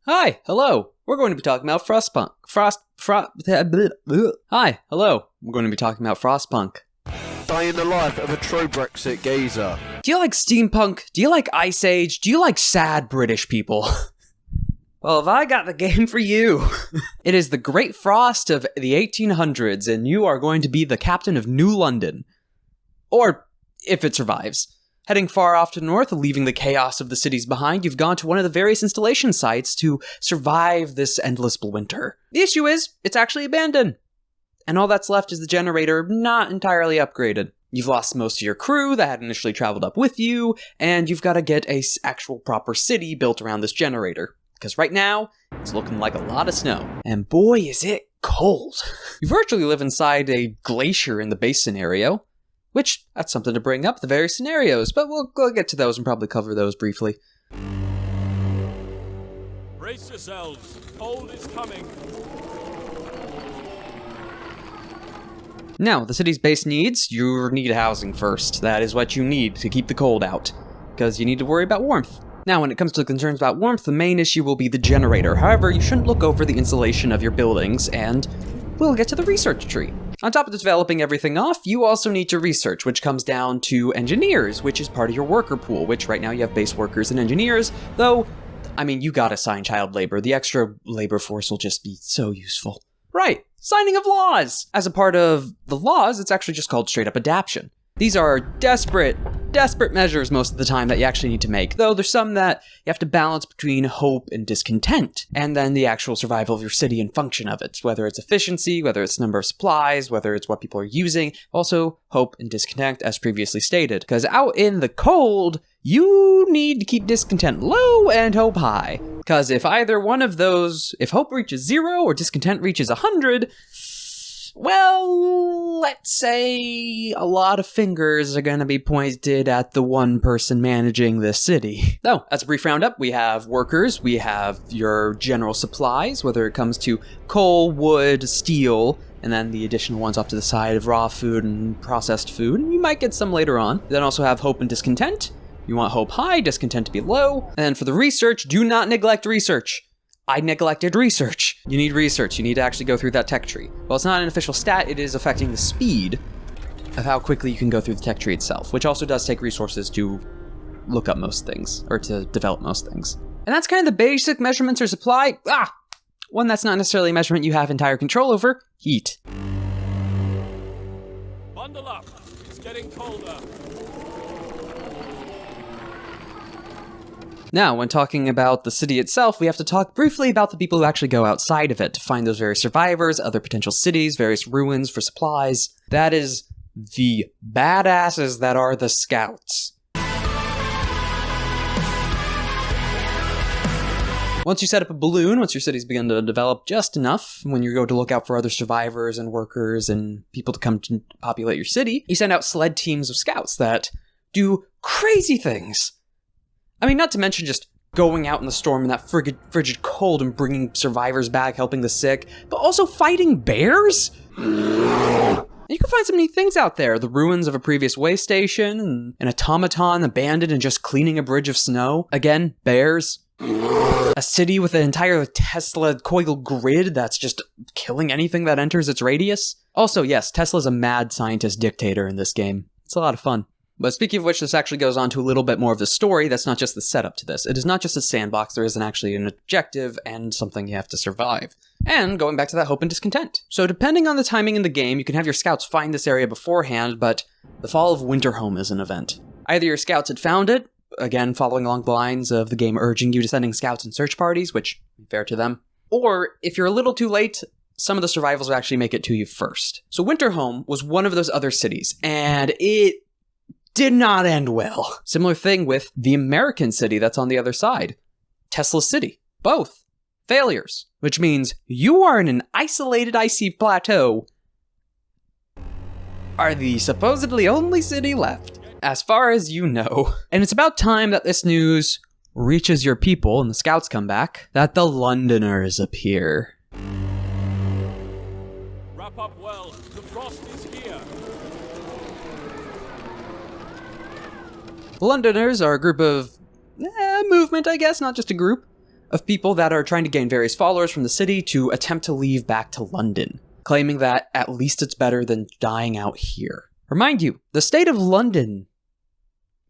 Hi, hello. We're going to be talking about Frostpunk. Hi, hello. We're going to be talking about Frostpunk. Day in the life of a true Brexit geezer. Do you like steampunk? Do you like Ice Age? Do you like sad British people? Well, have I got the game for you? It is the Great Frost of the 1800s, and you are going to be the captain of New London. Or, if it survives. Heading far off to the north, leaving the chaos of the cities behind, you've gone to one of the various installation sites to survive this endless winter. The issue is, it's actually abandoned. And all that's left is the generator, not entirely upgraded. You've lost most of your crew that had initially traveled up with you, and you've got to get a actual proper city built around this generator. Because right now, it's looking like a lot of snow. And boy, is it cold. You virtually live inside a glacier in the base scenario. Which, that's something to bring up, the various scenarios, but we'll get to those and probably cover those briefly. Brace yourselves, cold is coming. Now, the city's base needs, you need housing first. That is what you need to keep the cold out, because you need to worry about warmth. Now, when it comes to concerns about warmth, the main issue will be the generator. However, you shouldn't look over the insulation of your buildings, and we'll get to the research tree. On top of developing everything off, you also need to research, which comes down to engineers, which is part of your worker pool, which right now you have base workers and engineers, though, I mean, you gotta sign child labor. The extra labor force will just be so useful. Right, signing of laws! As a part of the laws, it's actually just called straight up adaptation. These are desperate measures most of the time that you actually need to make, though there's some that you have to balance between hope and discontent, and then the actual survival of your city and function of it, whether it's efficiency, whether it's number of supplies, whether it's what people are using, also hope and discontent as previously stated, because out in the cold, you need to keep discontent low and hope high, because if either one of those, if hope reaches 0 or discontent reaches 100, well, let's say a lot of fingers are going to be pointed at the one person managing this city. So, as a brief roundup, we have workers, we have your general supplies, whether it comes to coal, wood, steel, and then the additional ones off to the side of raw food and processed food, and you might get some later on. You then also have hope and discontent. You want hope high, discontent to be low. And then for the research, do not neglect research. I neglected research. You need research. You need to actually go through that tech tree. Well, it's not an official stat. It is affecting the speed of how quickly you can go through the tech tree itself, which also does take resources to look up most things, or to develop most things. And that's kind of the basic measurements or supply. One that's not necessarily a measurement you have entire control over, heat. Bundle up, it's getting colder. Now, when talking about the city itself, we have to talk briefly about the people who actually go outside of it to find those various survivors, other potential cities, various ruins for supplies. That is the badasses that are the scouts. Once you set up a balloon, once your city's begun to develop just enough, when you go to look out for other survivors and workers and people to come to populate your city, you send out sled teams of scouts that do crazy things. I mean, not to mention just going out in the storm in that frigid cold and bringing survivors back, helping the sick, but also fighting bears? You can find some neat things out there. The ruins of a previous way station, an automaton abandoned and just cleaning a bridge of snow. Again, bears. A city with an entire Tesla coil grid that's just killing anything that enters its radius. Also, yes, Tesla's a mad scientist dictator in this game. It's a lot of fun. But speaking of which, this actually goes on to a little bit more of the story. That's not just the setup to this. It is not just a sandbox. There isn't actually an objective and something you have to survive. And going back to that hope and discontent. So depending on the timing in the game, you can have your scouts find this area beforehand, but the fall of Winterhome is an event. Either your scouts had found it, again following along the lines of the game urging you to sending scouts and search parties, which fair to them. Or if you're a little too late, some of the survivals will actually make it to you first. So Winterhome was one of those other cities, and it did not end well. Similar thing with the American city that's on the other side. Tesla City. Both. Failures. Which means you are in an isolated icy plateau. Are the supposedly only city left, as far as you know. And it's about time that this news reaches your people and the scouts come back, that the Londoners appear. Wrap up well, the frost is here. The Londoners are a group of movement, I guess, not just a group. of people that are trying to gain various followers from the city to attempt to leave back to London, claiming that at least it's better than dying out here. Remind you, the state of London,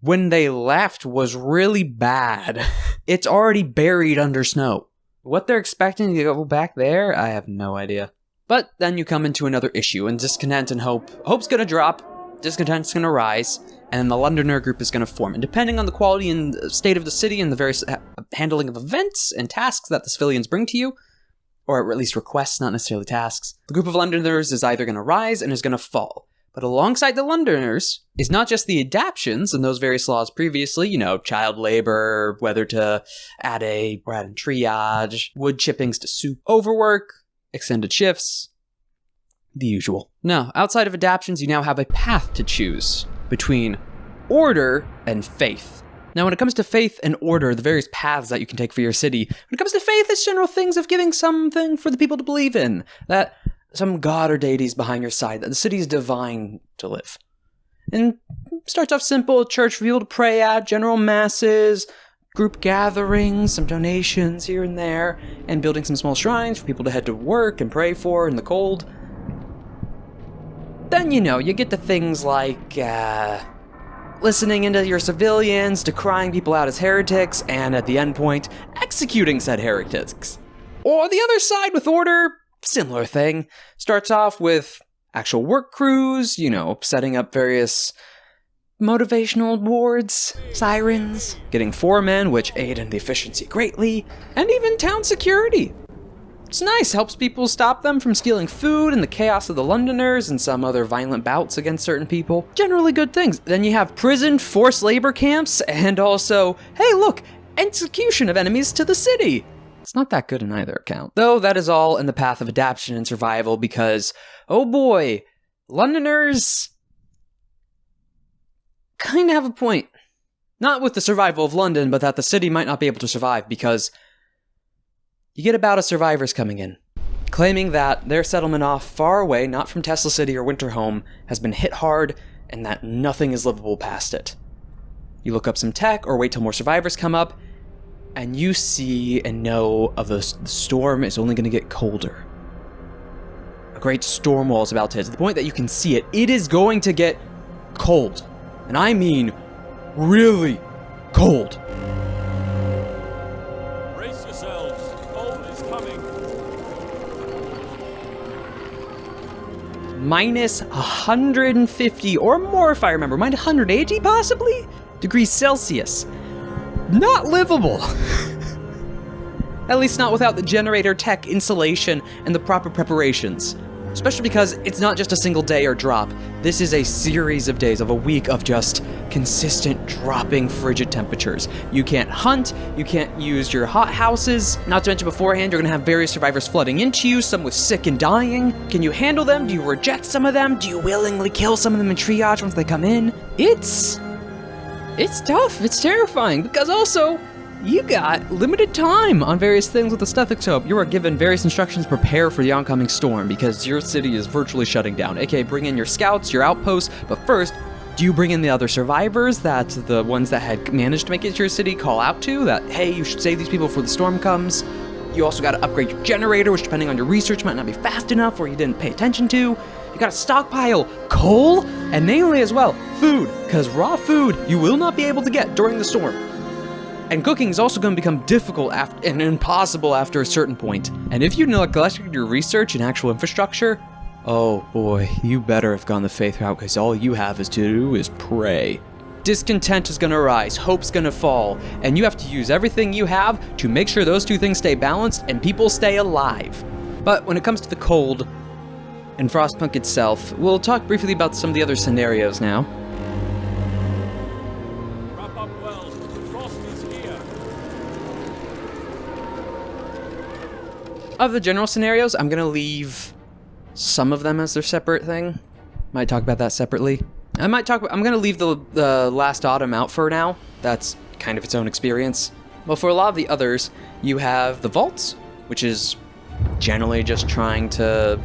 when they left, was really bad. It's already buried under snow. What they're expecting to go back there, I have no idea. But then you come into another issue, and discontent and hope. Hope's gonna drop, discontent's gonna rise, and then the Londoner group is gonna form. And depending on the quality and state of the city and the various handling of events and tasks that the civilians bring to you, or at least requests, not necessarily tasks, the group of Londoners is either gonna rise and is gonna fall. But alongside the Londoners is not just the adaptions and those various laws previously, child labor, whether to add triage, wood chippings to soup, overwork, extended shifts, the usual. Now, outside of adaptions, you now have a path to choose between order and faith. Now, when it comes to faith and order, the various paths that you can take for your city, when it comes to faith, it's general things of giving something for the people to believe in, that some god or deities behind your side, that the city is divine to live. And starts off simple, church for people to pray at, general masses, group gatherings, some donations here and there, and building some small shrines for people to head to work and pray for in the cold. Then, you get to things like, listening into your civilians, decrying people out as heretics, and at the end point, executing said heretics. Or the other side with order, similar thing. Starts off with actual work crews, setting up various motivational boards, sirens, getting foremen, which aid in the efficiency greatly, and even town security. It's nice, helps people stop them from stealing food and the chaos of the Londoners and some other violent bouts against certain people. Generally good things. Then you have prison, forced labor camps, and also, hey look, execution of enemies to the city. It's not that good in either account. Though that is all in the path of adaptation and survival because, oh boy, Londoners kind of have a point. Not with the survival of London, but that the city might not be able to survive because you get a bout of survivors coming in, claiming that their settlement off far away, not from Tesla City or Winterhome, has been hit hard and that nothing is livable past it. You look up some tech or wait till more survivors come up, and you see and know of the storm is only going to get colder. A great storm wall is about to hit, to the point that you can see it. It is going to get cold. And I mean really cold. Brace yourselves. Cold is coming. Minus 150 or more, if I remember. Minus 180 possibly? Degrees Celsius. Not livable. At least not without the generator tech, insulation, and the proper preparations. Especially because it's not just a single day or drop. This is a series of days, of a week of just consistent dropping frigid temperatures. You can't hunt, you can't use your hot houses, not to mention beforehand you're gonna have various survivors flooding into you, some with sick and dying. Can you handle them? Do you reject some of them? Do you willingly kill some of them in triage once they come in? It's tough, it's terrifying, because also, you got limited time on various things with the stethoscope. You are given various instructions to prepare for the oncoming storm because your city is virtually shutting down. AKA bring in your scouts, your outposts, but first, do you bring in the other survivors that the ones that had managed to make it to your city call out to? That, hey, you should save these people before the storm comes. You also got to upgrade your generator, which depending on your research might not be fast enough or you didn't pay attention to. You got to stockpile coal and mainly as well, food, because raw food you will not be able to get during the storm. And cooking is also going to become difficult and impossible after a certain point. And if you neglected your research and actual infrastructure, oh boy, you better have gone the faith route because all you have is to do is pray. Discontent is going to rise, hope's going to fall, and you have to use everything you have to make sure those two things stay balanced and people stay alive. But when it comes to the cold and Frostpunk itself, we'll talk briefly about some of the other scenarios now. Wrap up well. The frost is here. Of the general scenarios, I'm going to leave some of them as their separate thing. Might talk about that separately. I'm going to leave the Last Autumn out for now. That's kind of its own experience. But for a lot of the others, you have the Vaults, which is generally just trying to...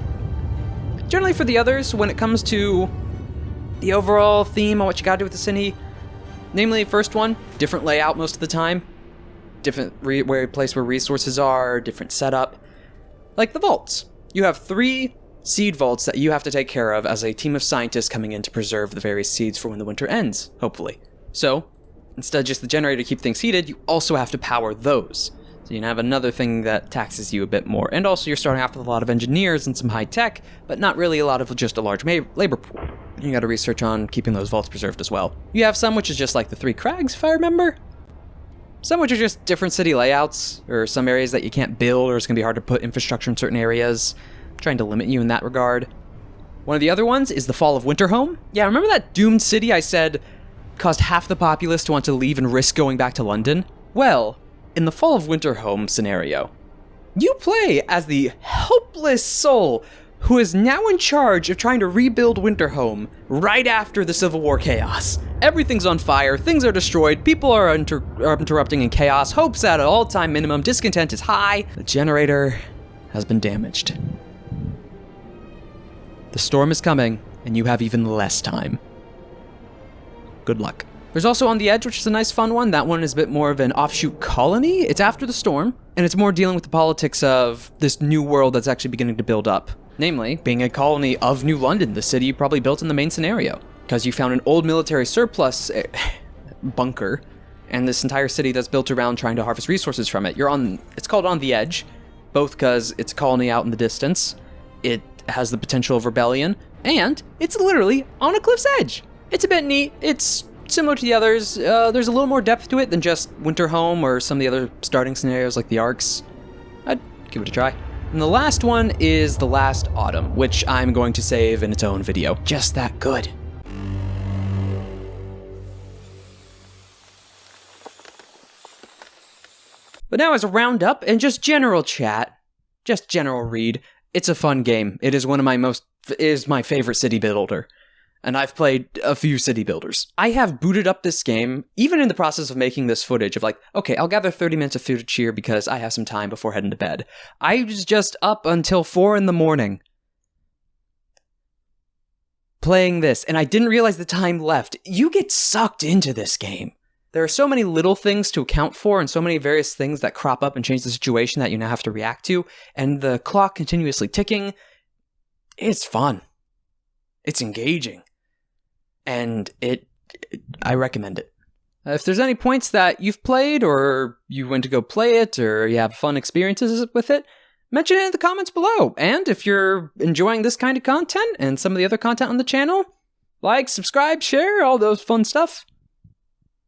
Generally for the others, when it comes to the overall theme on what you gotta do with the city, namely, first one, different layout most of the time. different place where resources are, different setup. Like the vaults. You have 3 seed vaults that you have to take care of as a team of scientists coming in to preserve the various seeds for when the winter ends, hopefully. So, instead of just the generator to keep things heated, you also have to power those. So you have another thing that taxes you a bit more. And also you're starting off with a lot of engineers and some high tech, but not really a lot of just a large labor pool. You gotta research on keeping those vaults preserved as well. You have some which is just like the 3 crags, if I remember. Some which are just different city layouts, or some areas that you can't build, or it's gonna be hard to put infrastructure in certain areas. Trying to limit you in that regard. One of the other ones is the Fall of Winterhome. Yeah, remember that doomed city I said caused half the populace to want to leave and risk going back to London? Well, in the Fall of Winterhome scenario, you play as the helpless soul who is now in charge of trying to rebuild Winterhome right after the Civil War chaos. Everything's on fire, things are destroyed, people are interrupting in chaos, hope's at an all-time minimum, discontent is high, the generator has been damaged. The storm is coming, and you have even less time. Good luck. There's also On the Edge, which is a nice fun one. That one is a bit more of an offshoot colony. It's after the storm, and it's more dealing with the politics of this new world that's actually beginning to build up. Namely, being a colony of New London, the city you probably built in the main scenario. Because you found an old military surplus bunker, and this entire city that's built around trying to harvest resources from it. It's called On the Edge, both because it's a colony out in the distance. It has the potential of rebellion, and it's literally on a cliff's edge. It's a bit neat. It's similar to the others. There's a little more depth to it than just Winterhome or some of the other starting scenarios like the Arcs. I'd give it a try. And the last one is The Last Autumn, which I'm going to save in its own video. Just that good. But now as a roundup and just general chat, just general read, it's a fun game. It is my favorite city builder. And I've played a few city builders. I have booted up this game, even in the process of making this footage of like, okay, I'll gather 30 minutes of footage here because I have some time before heading to bed. I was just up until 4 a.m. playing this, and I didn't realize the time left. You get sucked into this game. There are so many little things to account for and so many various things that crop up and change the situation that you now have to react to, and the clock continuously ticking. It's fun. It's engaging. And I recommend it. If there's any points that you've played or you went to go play it or you have fun experiences with it, mention it in the comments below. And if you're enjoying this kind of content and some of the other content on the channel, like, subscribe, share, all those fun stuff.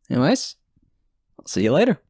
Anyways, I'll see you later.